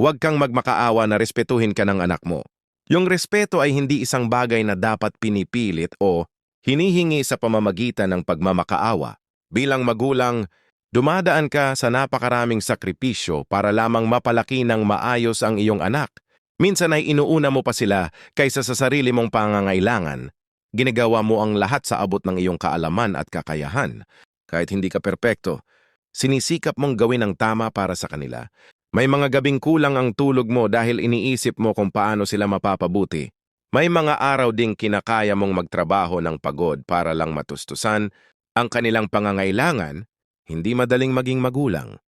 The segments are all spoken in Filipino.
Huwag kang magmakaawa na respetuhin ka ng anak mo. Yung respeto ay hindi isang bagay na dapat pinipilit o hinihingi sa pamamagitan ng pagmamakaawa. Bilang magulang, dumadaan ka sa napakaraming sakripisyo para lamang mapalaki ng maayos ang iyong anak. Minsan ay inuuna mo pa sila kaysa sa sarili mong pangangailangan. Ginagawa mo ang lahat sa abot ng iyong kaalaman at kakayahan. Kahit hindi ka perpekto, sinisikap mong gawin ang tama para sa kanila. May mga gabing kulang ang tulog mo dahil iniisip mo kung paano sila mapapabuti. May mga araw ding kinakaya mong magtrabaho ng pagod para lang matustusan ang kanilang pangangailangan. Hindi madaling maging magulang.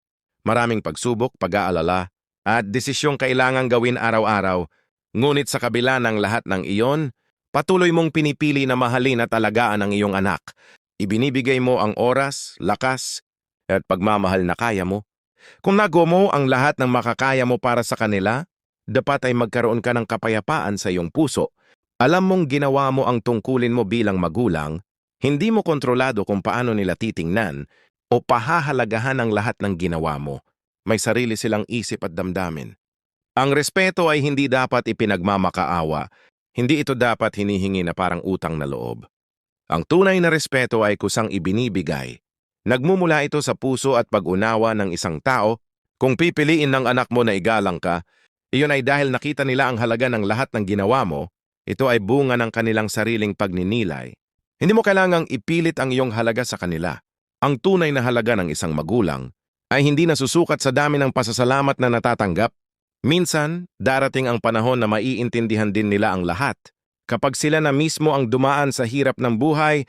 Maraming pagsubok, pag-aalala, at desisyong kailangang gawin araw-araw. Ngunit sa kabila ng lahat ng iyon, patuloy mong pinipili na mahalin at alagaan ang iyong anak. Ibinibigay mo ang oras, lakas, at pagmamahal na kaya mo. Kung nagawa mo ang lahat ng makakaya mo para sa kanila, dapat ay magkaroon ka ng kapayapaan sa iyong puso. Alam mong ginawa mo ang tungkulin mo bilang magulang, hindi mo kontrolado kung paano nila titingnan o pahahalagahan ang lahat ng ginawa mo. May sarili silang isip at damdamin. Ang respeto ay hindi dapat ipinagmamakaawa. Hindi ito dapat hinihingi na parang utang na loob. Ang tunay na respeto ay kusang ibinibigay. Nagmumula ito sa puso at pag-unawa ng isang tao. Kung pipiliin ng anak mo na igalang ka, iyon ay dahil nakita nila ang halaga ng lahat ng ginawa mo. Ito ay bunga ng kanilang sariling pagninilay. Hindi mo kailangang ipilit ang iyong halaga sa kanila. Ang tunay na halaga ng isang magulang ay hindi nasusukat sa dami ng pasasalamat na natatanggap. Minsan, darating ang panahon na maiintindihan din nila ang lahat. Kapag sila na mismo ang dumaan sa hirap ng buhay,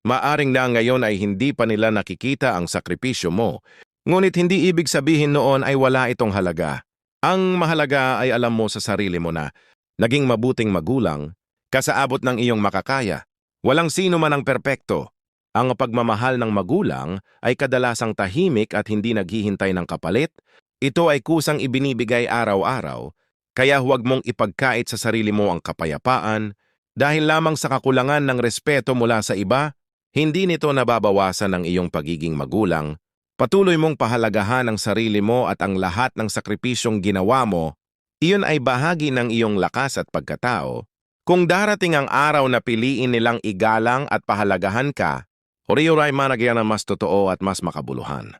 maaring na ngayon ay hindi pa nila nakikita ang sakripisyo mo. Ngunit hindi ibig sabihin noon ay wala itong halaga. Ang mahalaga ay alam mo sa sarili mo na naging mabuting magulang, kasaabot ng iyong makakaya. Walang sino man ang perpekto. Ang pagmamahal ng magulang ay kadalasang tahimik at hindi naghihintay ng kapalit. Ito ay kusang ibinibigay araw-araw, kaya huwag mong ipagkait sa sarili mo ang kapayapaan. Dahil lamang sa kakulangan ng respeto mula sa iba, hindi nito nababawasan ang iyong pagiging magulang. Patuloy mong pahalagahan ang sarili mo at ang lahat ng sakripisyong ginawa mo. Iyon ay bahagi ng iyong lakas at pagkatao. Kung darating ang araw na piliin nilang igalang at pahalagahan ka, huriuray managyan na mas totoo at mas makabuluhan.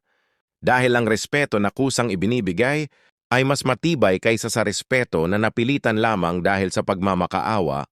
Dahil ang respeto na kusang ibinibigay ay mas matibay kaysa sa respeto na napilitan lamang dahil sa pagmamakaawa